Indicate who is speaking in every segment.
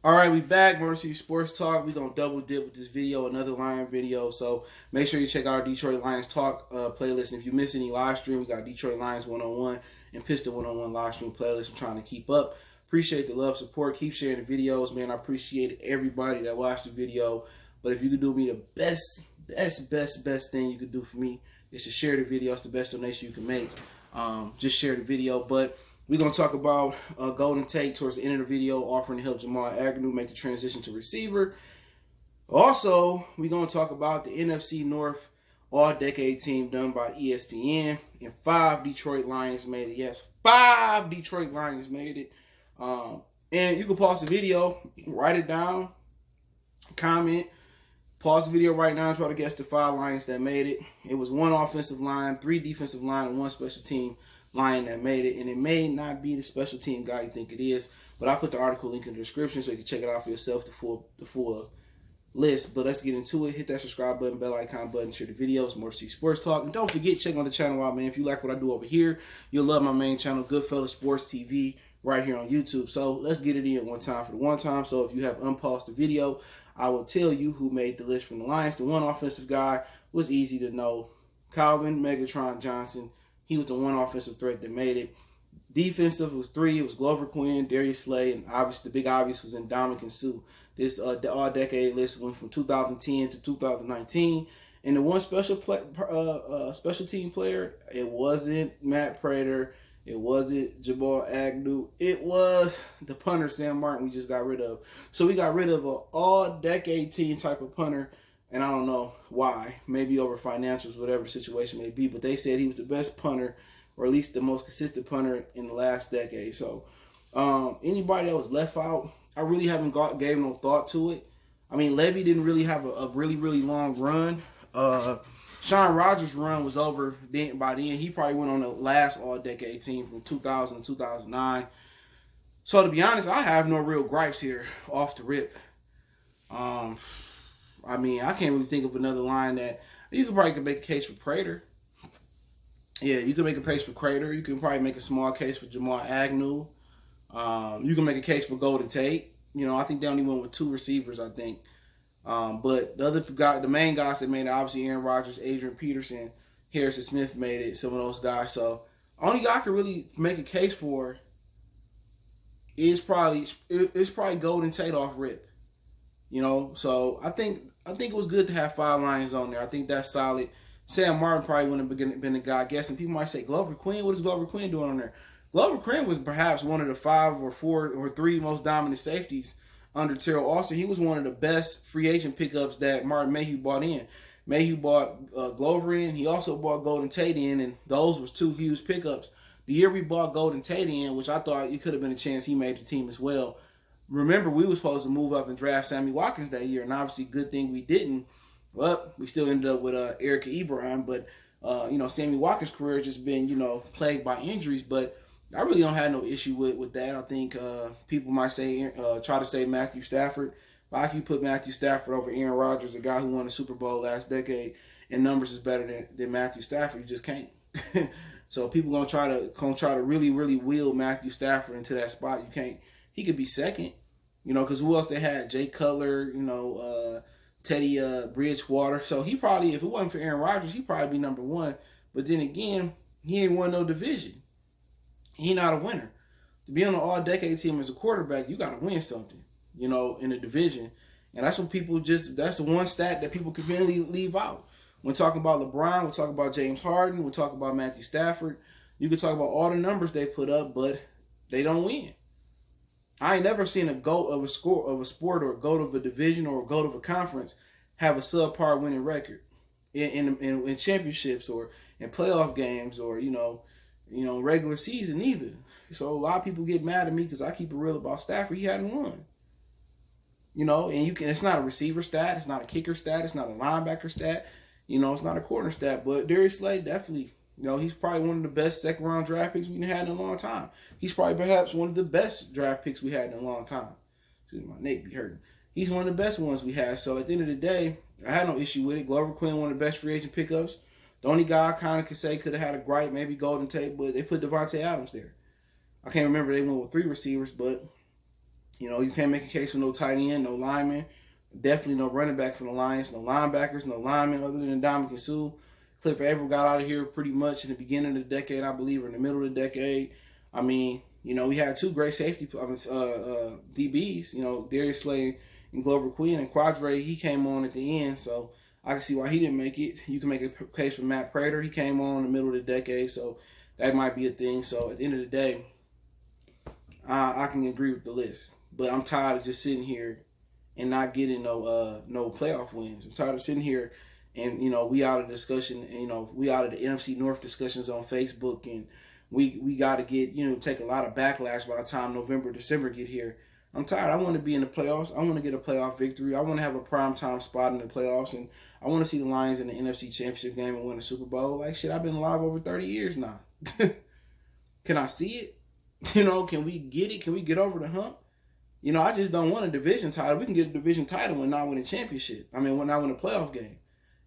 Speaker 1: All right, we back. Mercy Sports Talk. We're going to double dip with this video, another Lion video. So make sure you check out our Detroit Lions Talk playlist. And if you miss any live stream, we got Detroit Lions 101 and Pistol 101 live stream playlist. I'm trying to keep up. Appreciate the love, support. Keep sharing the videos, man. I appreciate everybody that watched the video. But if you could do me the best thing you could do for me is to share the video. It's the best donation you can make. Just share the video. But we're going to talk about Golden Tate towards the end of the video, offering to help Jamal Agnew make the transition to receiver. Also, we're going to talk about the NFC North all-decade team done by ESPN, and 5 Detroit Lions made it. Yes, 5 Detroit Lions made it. And you can pause the video, write it down, comment, pause the video right now and try to guess the 5 Lions that made it. It was 1 offensive line, 3 defensive line, and 1 special team Lion that made it, and it may not be the special team guy you think it is, but I'll put the article link in the description so you can check it out for yourself, the full list. But let's get into it. Hit that subscribe button, bell icon button, share the videos, more C Sports Talk, and don't forget, check on the channel out, man. If you like what I do over here, you'll love my main channel, Goodfellas Sports TV, right here on YouTube. So let's get it in one time for the one time. So if you have unpaused the video, I will tell you who made the list from the Lions. The 1 offensive guy was easy to know, Calvin Megatron Johnson. He was the 1 offensive threat that made it. Defensive was 3. It was Glover Quinn, Darius Slay, and obviously the big obvious was Ndamukong Suh. This all-decade list went from 2010 to 2019. And the 1 special team player, it wasn't Matt Prater. It wasn't Jamal Agnew. It was the punter, Sam Martin, we just got rid of. So we got rid of an all-decade team type of punter. And I don't know why, maybe over financials, whatever the situation may be. But they said he was the best punter, or at least the most consistent punter in the last decade. So anybody that was left out, I really haven't gave no thought to it. I mean, Levy didn't really have a really long run. Sean Rogers' run was over by then. He probably went on the last all-decade team from 2000 to 2009. So to be honest, I have no real gripes here off the rip. I mean, I can't really think of another line that you could probably make a case for Prater. Yeah, you can make a case for Prater. You can probably make a small case for Jamal Agnew. You can make a case for Golden Tate. You know, I think they only went with 2 receivers, I think. But the other guy, the main guys that made it, obviously Aaron Rodgers, Adrian Peterson, Harrison Smith made it, some of those guys. So only guy I could really make a case for is probably Golden Tate off rip. You know, so I think it was good to have 5 Lions on there. I think that's solid. Sam Martin probably wouldn't have been the guy guessing. People might say, Glover Quinn, what is Glover Quinn doing on there? Glover Quinn was perhaps one of the 5 or 4 or 3 most dominant safeties under Terrell Austin. He was one of the best free agent pickups that Martin Mayhew bought in. Mayhew bought Glover in. He also bought Golden Tate in, and those was 2 huge pickups. The year we bought Golden Tate in, which I thought it could have been a chance he made the team as well. Remember, we were supposed to move up and draft Sammy Watkins that year, and obviously, good thing we didn't. Well, we still ended up with Erica Ebron, but you know, Sammy Watkins' career has just been, you know, plagued by injuries. But I really don't have no issue with that. I think people might say try to say Matthew Stafford, but I can put Matthew Stafford over Aaron Rodgers, a guy who won the Super Bowl last decade, and numbers is better than Matthew Stafford. You just can't. So people gonna try to really wheel Matthew Stafford into that spot. You can't. He could be second, you know, because who else they had? Jay Cutler, you know, Teddy Bridgewater. So he probably, if it wasn't for Aaron Rodgers, he'd probably be number 1. But then again, he ain't won no division. He not a winner. To be on an all-decade team as a quarterback, you got to win something, you know, in the division. And that's what people that's the one stat that people conveniently leave out. When talking about LeBron, we'll talk about James Harden, we'll talk about Matthew Stafford. You can talk about all the numbers they put up, but they don't win. I ain't never seen a GOAT of a sport or a GOAT of a division or a GOAT of a conference have a subpar winning record in championships or in playoff games or, you know, regular season either. So a lot of people get mad at me because I keep it real about Stafford. He hadn't won. You know, and it's not a receiver stat, it's not a kicker stat, it's not a linebacker stat, you know, it's not a corner stat. But Darius Slay definitely, you know, he's probably one of the best second-round draft picks we've had in a long time. He's probably perhaps one of the best draft picks we had in a long time. Excuse me, my neck be hurting. He's one of the best ones we had. So at the end of the day, I had no issue with it. Glover Quinn, one of the best free agent pickups. The only guy I kind of could say could have had a gripe, maybe Golden Tate, but they put Devontae Adams there. I can't remember they went with 3 receivers, but You know, you can't make a case for no tight end, no lineman. Definitely no running back for the Lions, no linebackers, no linemen other than Ndamukong Suh. Clifford Averill got out of here pretty much in the beginning of the decade, I believe, or in the middle of the decade. I mean, you know, we had two great safety DBs, you know, Darius Slay and Glover Queen, and Quadre, he came on at the end, so I can see why he didn't make it. You can make a case for Matt Prater. He came on in the middle of the decade, so that might be a thing. So at the end of the day, I can agree with the list. But I'm tired of just sitting here and not getting no playoff wins. I'm tired of sitting here and, you know, we out of discussion, and, you know, we out of the NFC North discussions on Facebook, and we got to get, you know, take a lot of backlash by the time November, December get here. I'm tired. I want to be in the playoffs. I want to get a playoff victory. I want to have a primetime spot in the playoffs, and I want to see the Lions in the NFC Championship game and win the Super Bowl. Like, shit, I've been alive over 30 years now. Can I see it? You know, can we get it? Can we get over the hump? You know, I just don't want a division title. We can get a division title and not win a championship. I mean, when I win a playoff game.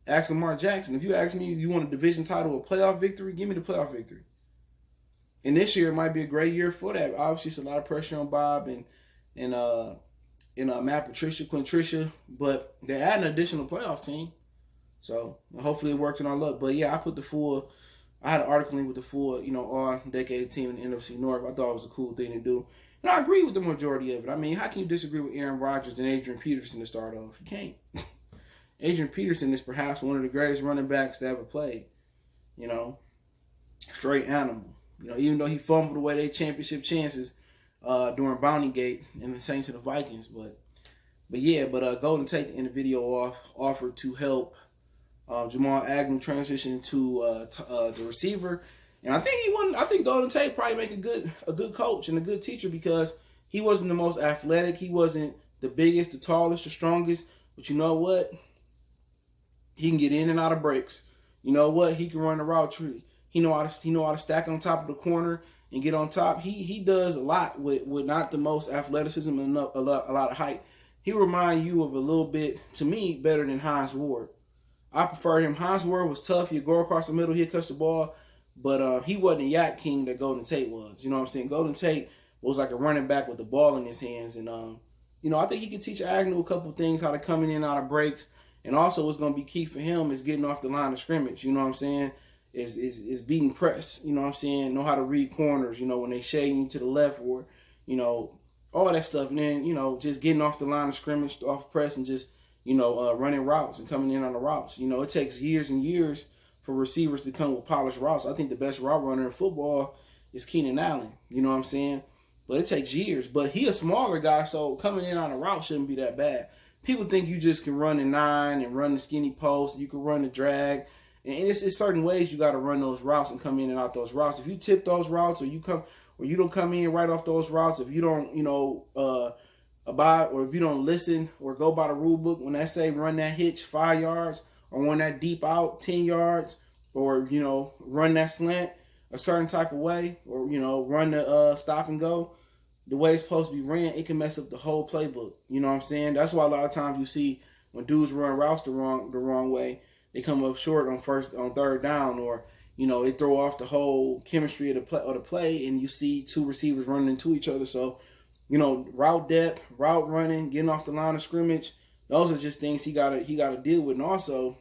Speaker 1: Ask Lamar Jackson. If you ask me if you want a division title or playoff victory, give me the playoff victory. And this year might be a great year for that. Obviously, it's a lot of pressure on Bob and Matt Patricia, Quintricia, but they're adding an additional playoff team. So hopefully it works in our luck. But yeah, I had an article link with the full, you know, all-decade team in the NFC North. I thought it was a cool thing to do. And I agree with the majority of it. I mean, how can you disagree with Aaron Rodgers and Adrian Peterson to start off? You can't. Adrian Peterson is perhaps one of the greatest running backs to ever play. You know, straight animal. You know, even though he fumbled away their championship chances during Bounty Gate and the Saints and the Vikings. But Golden Tate to end the video off offered to help Jamal Agnew transition to the receiver. And I think Golden Tate probably make a good coach and a good teacher, because he wasn't the most athletic. He wasn't the biggest, the tallest, the strongest. But you know what? He can get in and out of breaks. You know what? He can run the route tree. He know how to stack on top of the corner and get on top. He does a lot with not the most athleticism and a lot of height. He remind you of a little bit, to me, better than Hines Ward. I prefer him. Hines Ward was tough. He'd go across the middle. He'd catch the ball. But he wasn't a yak king that Golden Tate was. You know what I'm saying? Golden Tate was like a running back with the ball in his hands. And, you know, I think he can teach Agnew a couple things, how to come in and out of breaks. And also what's going to be key for him is getting off the line of scrimmage. You know what I'm saying? Is beating press. You know what I'm saying? Know how to read corners, you know, when they shade you to the left, or, you know, all that stuff. And then, you know, just getting off the line of scrimmage, off press, and just, you know, running routes and coming in on the routes. You know, it takes years and years for receivers to come with polished routes. I think the best route runner in football is Keenan Allen. You know what I'm saying? But it takes years. But he a smaller guy, so coming in on a route shouldn't be that bad. People think you just can run the 9 and run the skinny post. You can run the drag. And it's certain ways you got to run those routes and come in and out those routes. If you tip those routes, or you don't come in right off those routes, if you don't, you know, abide, or if you don't listen or go by the rule book, when they say run that hitch 5 yards, or run that deep out 10 yards, or, you know, run that slant a certain type of way, or, you know, run the stop and go the way it's supposed to be ran, it can mess up the whole playbook. You know what I'm saying? That's why a lot of times you see when dudes run routes the wrong way, they come up short on third down, or, you know, they throw off the whole chemistry of the play, and you see two receivers running into each other. So, you know, route depth, route running, getting off the line of scrimmage, those are just things he gotta deal with. And also,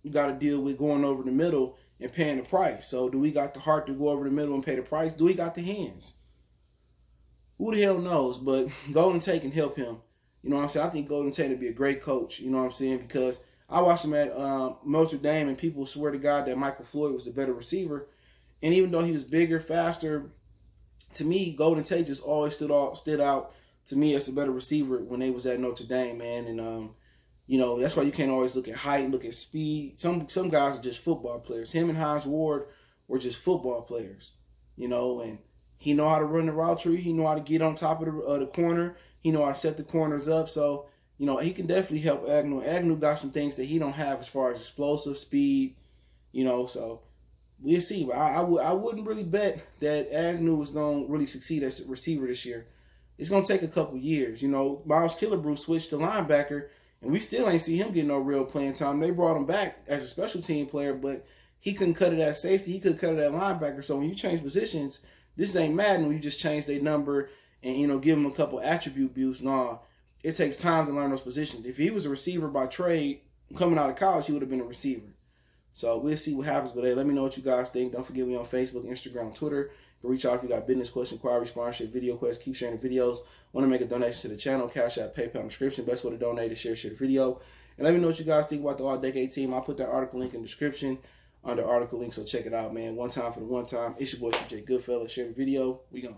Speaker 1: you gotta deal with going over the middle and paying the price. So, do we got the heart to go over the middle and pay the price? Do we got the hands? Who the hell knows? But Golden Tate can help him. You know what I'm saying? I think Golden Tate would be a great coach. You know what I'm saying? Because I watched him at Notre Dame, and people swear to God that Michael Floyd was a better receiver. And even though he was bigger, faster, to me, Golden Tate just always stood out to me as a better receiver when they was at Notre Dame, man. And you know, that's why you can't always look at height, look at speed. Some guys are just football players. Him and Hines Ward were just football players, you know. And he know how to run the route tree. He know how to get on top of the corner. He know how to set the corners up. So, you know, he can definitely help Agnew. Agnew got some things that he don't have as far as explosive speed, you know. So we'll see. But I wouldn't really bet that Agnew was going to really succeed as a receiver this year. It's going to take a couple years. You know, Miles Killebrew switched to linebacker, and we still ain't see him getting no real playing time. They brought him back as a special team player, but he couldn't cut it at safety. He couldn't cut it at linebacker. So when you change positions, this ain't Madden when you just change their number and, you know, give him a couple attribute builds. No, it takes time to learn those positions. If he was a receiver by trade coming out of college, he would have been a receiver. So we'll see what happens. But hey, let me know what you guys think. Don't forget, we on Facebook, Instagram, Twitter. You can reach out if you got business questions, inquiry, sponsorship, video questions. Keep sharing the videos. Want to make a donation to the channel? Cash App, PayPal, description. Best way to donate is share the video. And let me know what you guys think about the All-Decade team. I'll put that article link in the description under article link, so check it out, man. One time for the one time. It's your boy, CJ Goodfellas. Share the video. We gone.